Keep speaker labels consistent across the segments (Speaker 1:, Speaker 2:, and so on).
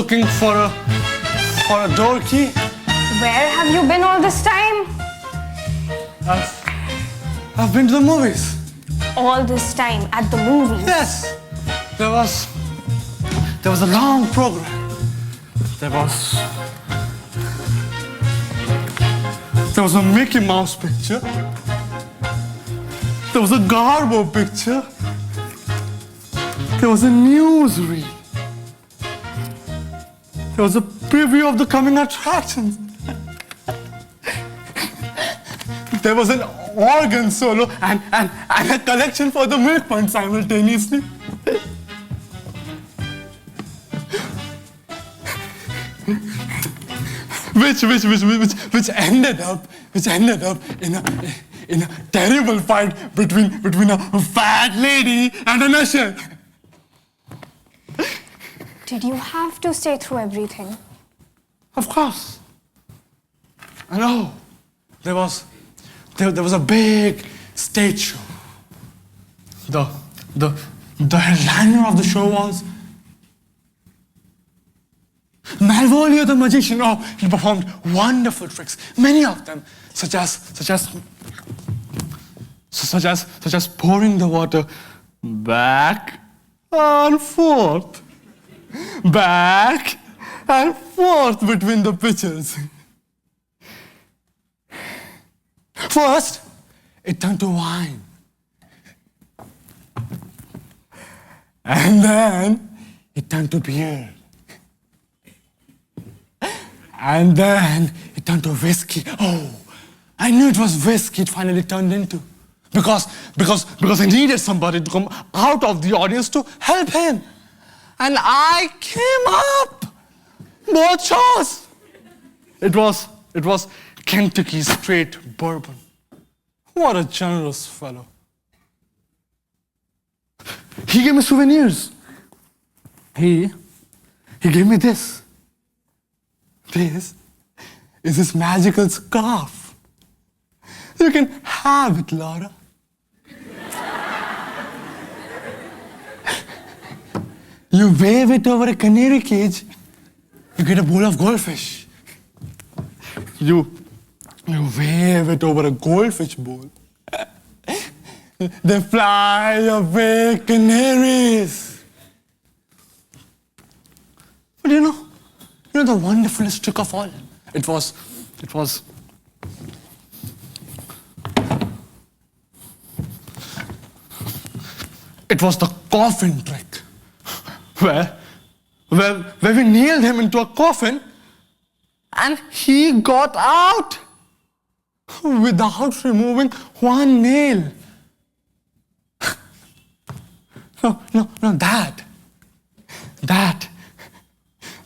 Speaker 1: looking for a door key.
Speaker 2: Where have you been all this time?
Speaker 1: I've been to the movies.
Speaker 2: All this time at the movies?
Speaker 1: Yes. There was a long program. There was a Mickey Mouse picture. There was a Garbo picture. There was a newsreel. There was a preview of the coming attractions. There was an organ solo and a collection for the milk fund simultaneously. Which ended up in a terrible fight between a fat lady and an usher.
Speaker 2: Did you have to stay through everything?
Speaker 1: Of course. I know. There was a big stage show. The headliner of the show was Malvolio the magician. Oh, he performed wonderful tricks, many of them, such as pouring the water back and forth between the pitchers. First, it turned to wine. And then it turned to beer. And then it turned to whiskey. Oh, I knew it was whiskey it finally turned into. Because I needed somebody to come out of the audience to help him. And I came up. Both shows. It was Kentucky straight bourbon. What a generous fellow. He gave me souvenirs. He gave me this. This is his magical scarf. You can have it, Laura. You wave it over a canary cage, you get a bowl of goldfish. You wave it over a goldfish bowl. They fly away, canaries. But you know the wonderfulest trick of all? It was the coffin trick. Where we nailed him into a coffin and he got out without removing one nail. No,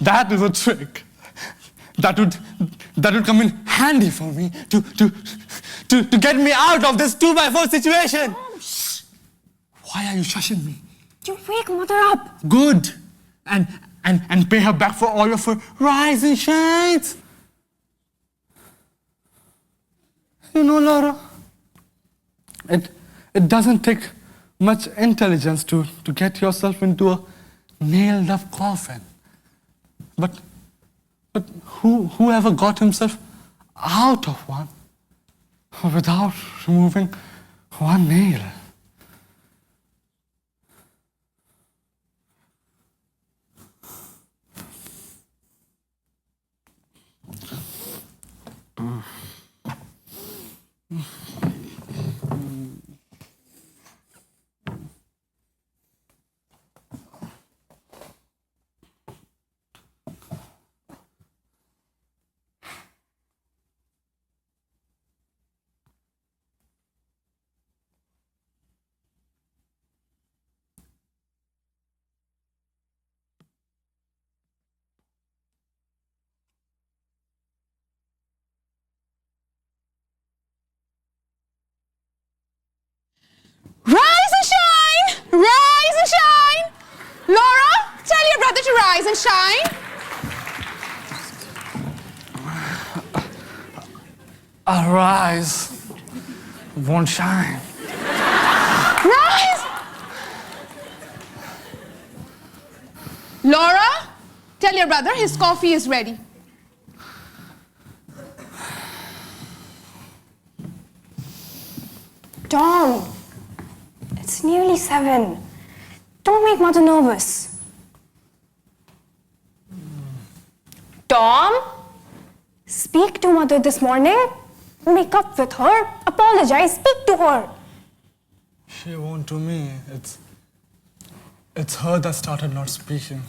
Speaker 1: that is a trick that would come in handy for me to get me out of this 2x4 situation. Shh. Why are you shushing me?
Speaker 2: You wake mother up.
Speaker 1: Good. And pay her back for all of her rise and shines. You know, Laura, it doesn't take much intelligence to get yourself into a nailed-up coffin. But whoever got himself out of one without removing one nail?
Speaker 3: Rise and shine! Rise and shine! Laura, tell your brother to rise and shine.
Speaker 1: Arise won't shine.
Speaker 3: Rise! Laura, Tell your brother his coffee is ready.
Speaker 2: Tom, it's nearly 7. Don't make Mother nervous. Tom, speak to Mother this morning. Make up with her. Apologize. Speak to her.
Speaker 1: She won't to me. It's her that started not speaking.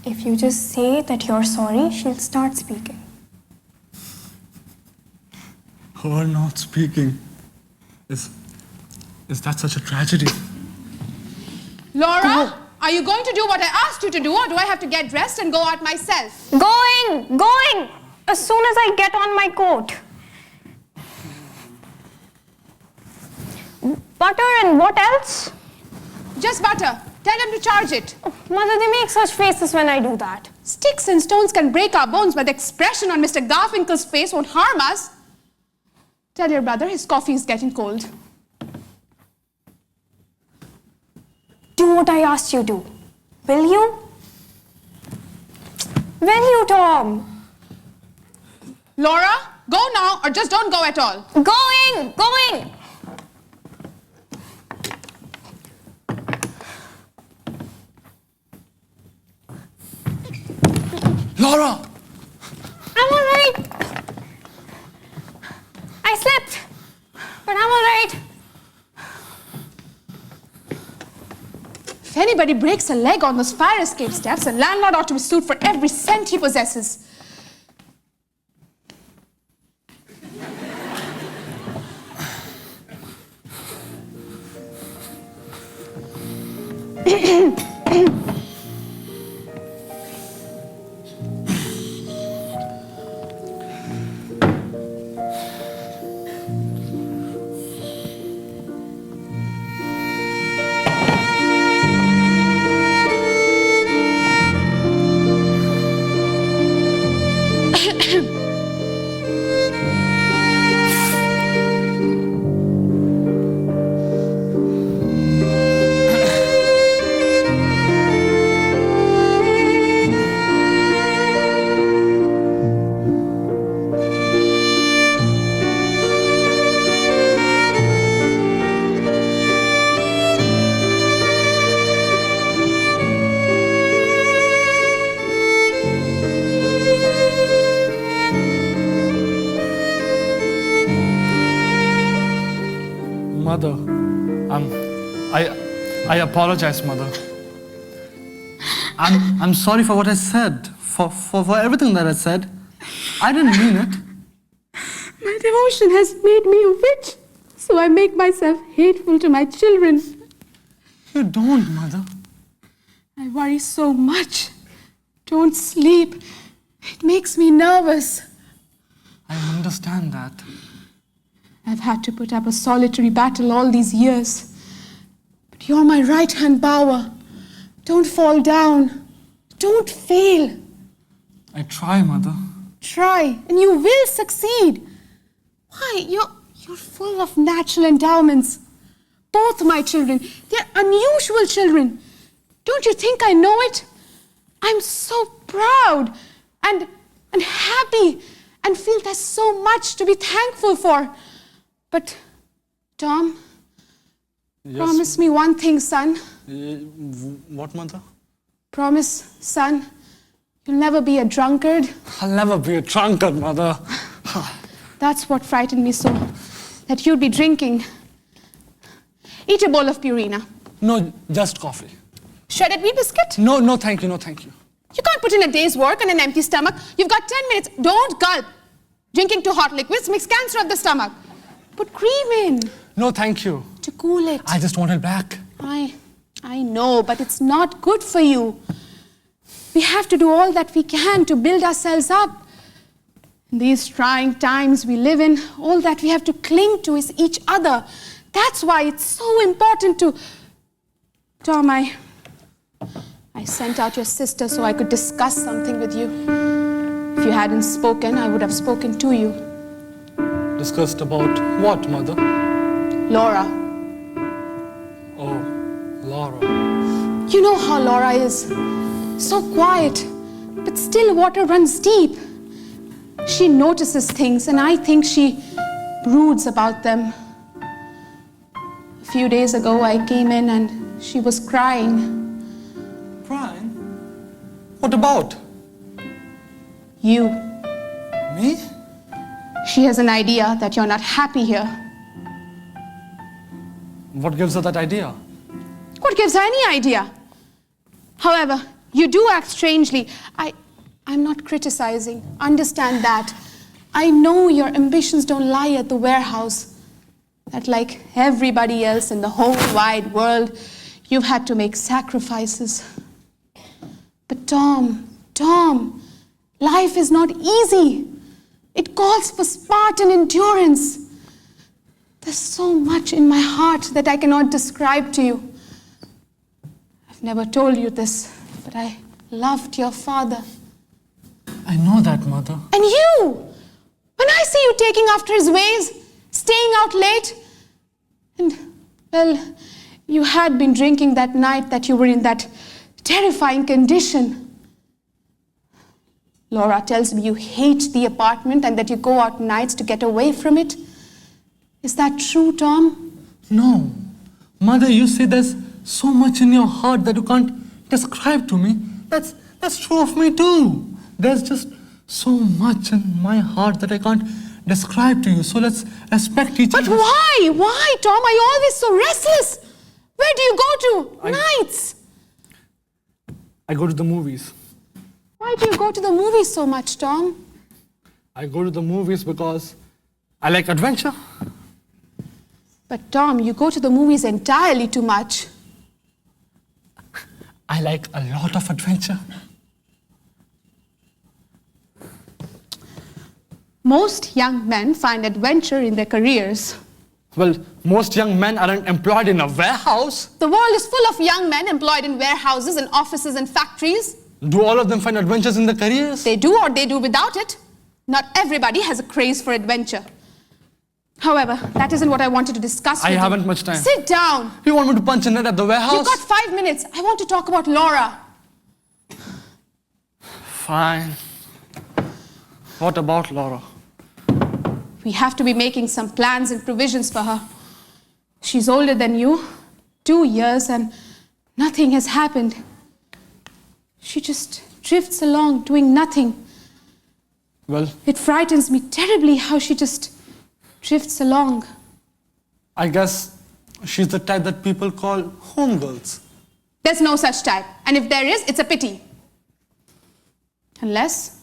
Speaker 2: If you just say that you're sorry, she'll start speaking.
Speaker 1: Her not speaking. Is that such a tragedy?
Speaker 3: Laura, are you going to do what I asked you to do, or do I have to get dressed and go out myself?
Speaker 2: Going! As soon as I get on my coat. Butter and what else?
Speaker 3: Just butter. Tell them to charge it.
Speaker 2: Oh, Mother, they make such faces when I do that.
Speaker 3: Sticks and stones can break our bones, but the expression on Mr. Garfinkel's face won't harm us. Tell your brother his coffee is getting cold.
Speaker 2: Do what I asked you to. Will you? Will you, Tom?
Speaker 3: Laura, go now or just don't go at all.
Speaker 2: Going!
Speaker 1: Laura!
Speaker 2: I'm all right. I slipped, but I'm all right.
Speaker 3: If anybody breaks a leg on those fire escape steps, the landlord ought to be sued for every cent he possesses.
Speaker 1: Mother, I apologize, Mother. I'm sorry for what I said, for everything that I said. I didn't mean it.
Speaker 3: My devotion has made me a witch, so I make myself hateful to my children.
Speaker 1: You don't, Mother.
Speaker 3: I worry so much. Don't sleep. It makes me nervous.
Speaker 1: I understand that.
Speaker 3: I've had to put up a solitary battle all these years. But you're my right-hand power. Don't fall down. Don't fail.
Speaker 1: I try, Mother.
Speaker 3: Try, and you will succeed. Why? You're full of natural endowments. Both my children, they're unusual children. Don't you think I know it? I'm so proud and happy and feel there's so much to be thankful for. But, Tom,
Speaker 1: Yes.
Speaker 3: promise me one thing, son.
Speaker 1: What, Mother?
Speaker 3: Promise, son, you'll never be a drunkard.
Speaker 1: I'll never be a drunkard, Mother.
Speaker 3: That's what frightened me so, that you'd be drinking. Eat a bowl of Purina.
Speaker 1: No, just coffee.
Speaker 3: Shredded wheat biscuit?
Speaker 1: No, thank you, no, thank you.
Speaker 3: You can't put in a day's work on an empty stomach. You've got 10 minutes. Don't gulp. Drinking too hot liquids makes cancer of the stomach. Put cream in
Speaker 1: No, thank you.
Speaker 3: to cool it.
Speaker 1: I just want it back.
Speaker 3: I know, but it's not good for you. We have to do all that we can to build ourselves up. In these trying times we live in, all that we have to cling to is each other. That's why it's so important to... Tom, I sent out your sister so I could discuss something with you. If you hadn't spoken, I would have spoken to you.
Speaker 1: Discussed about what, Mother?
Speaker 3: Laura.
Speaker 1: Oh, Laura.
Speaker 3: You know how Laura is. So quiet, but still water runs deep. She notices things and I think she broods about them. A few days ago I came in and she was crying.
Speaker 1: Crying? What about?
Speaker 3: You.
Speaker 1: Me?
Speaker 3: She has an idea that you're not happy here.
Speaker 1: What gives her that idea?
Speaker 3: What gives her any idea? However, you do act strangely. I'm not criticizing. Understand that. I know your ambitions don't lie at the warehouse. That like everybody else in the whole wide world, you've had to make sacrifices. But Tom, life is not easy. It calls for Spartan endurance. There's so much in my heart that I cannot describe to you. I've never told you this, but I loved your father.
Speaker 1: I know that, Mother.
Speaker 3: And you! When I see you taking after his ways, staying out late, and, well, you had been drinking that night that you were in that terrifying condition. Laura tells me you hate the apartment and that you go out nights to get away from it. Is that true, Tom?
Speaker 1: No. Mother, you say there's so much in your heart that you can't describe to me. That's true of me too. There's just so much in my heart that I can't describe to you. So let's respect each other.
Speaker 3: But why? Why, Tom? Are you always so restless? Where do you go to? Nights.
Speaker 1: I go to the movies.
Speaker 3: Why do you go to the movies so much, Tom?
Speaker 1: I go to the movies because I like adventure.
Speaker 3: But Tom, you go to the movies entirely too much.
Speaker 1: I like a lot of adventure.
Speaker 3: Most young men find adventure in their careers.
Speaker 1: Well, most young men aren't employed in a warehouse.
Speaker 3: The world is full of young men employed in warehouses and offices and factories.
Speaker 1: Do all of them find adventures in their careers?
Speaker 3: They do or they do without it. Not everybody has a craze for adventure. However, that isn't what I wanted to discuss with you.
Speaker 1: I haven't much time.
Speaker 3: Sit down.
Speaker 1: You want me to punch a net at the warehouse?
Speaker 3: You've got 5 minutes. I want to talk about Laura.
Speaker 1: Fine. What about Laura?
Speaker 3: We have to be making some plans and provisions for her. She's older than you, 2 years, and nothing has happened. She just drifts along doing nothing.
Speaker 1: Well,
Speaker 3: It frightens me terribly how she just drifts along.
Speaker 1: I guess she's the type that people call homegirls.
Speaker 3: There's no such type. And if there is, it's a pity. Unless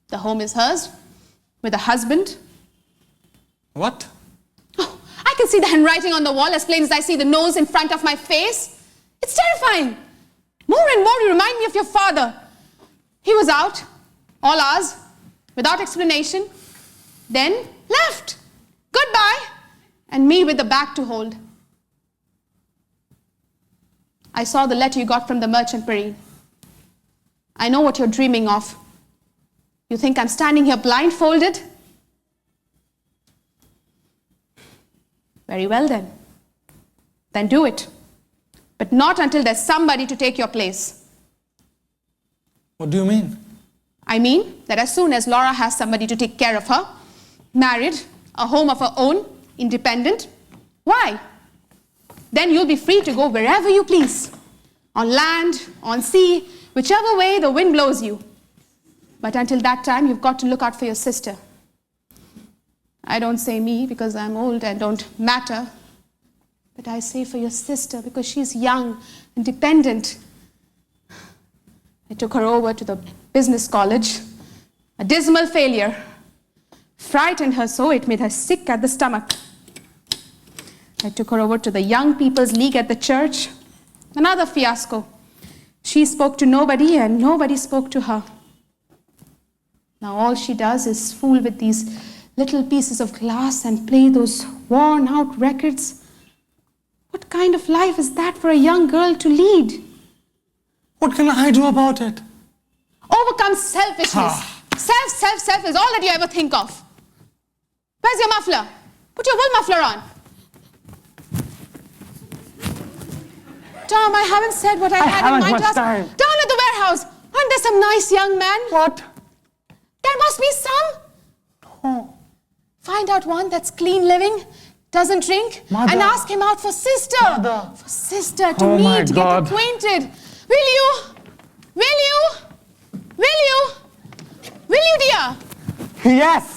Speaker 3: the home is hers, with a husband.
Speaker 1: What?
Speaker 3: Oh, I can see the handwriting on the wall as plain as I see the nose in front of my face. It's terrifying. More and more you remind me of your father. He was out, all hours, without explanation, then left. Goodbye. And me with the bag to hold. I saw the letter you got from the merchant parade. I know what you're dreaming of. You think I'm standing here blindfolded? Very well then. Then do it. But not until there's somebody to take your place.
Speaker 1: What do you mean?
Speaker 3: I mean that as soon as Laura has somebody to take care of her, married, a home of her own, independent, why? Then you'll be free to go wherever you please. On land, on sea, whichever way the wind blows you. But until that time, you've got to look out for your sister. I don't say me because I'm old and don't matter. But I say for your sister because she's young and dependent. I took her over to the business college. A dismal failure. Frightened her so it made her sick at the stomach. I took her over to the Young People's League at the church. Another fiasco. She spoke to nobody and nobody spoke to her. Now all she does is fool with these little pieces of glass and play those worn out records. What kind of life is that for a young girl to lead?
Speaker 1: What can I do about it?
Speaker 3: Overcome selfishness. Self is all that you ever think of. Where's your muffler? Put your wool muffler on. Tom, I haven't said what I had in
Speaker 1: haven't
Speaker 3: mind
Speaker 1: much
Speaker 3: to ask.
Speaker 1: time.
Speaker 3: Down at the warehouse, aren't there some nice young men?
Speaker 1: What?
Speaker 3: There must be some.
Speaker 1: Oh.
Speaker 3: Find out one that's clean living, doesn't drink,
Speaker 1: Mother.
Speaker 3: and ask him out for sister.
Speaker 1: Mother.
Speaker 3: For sister, to
Speaker 1: Oh my
Speaker 3: meet,
Speaker 1: God.
Speaker 3: get acquainted. Will you? Will you? Will you? Will you, dear?
Speaker 1: Yes.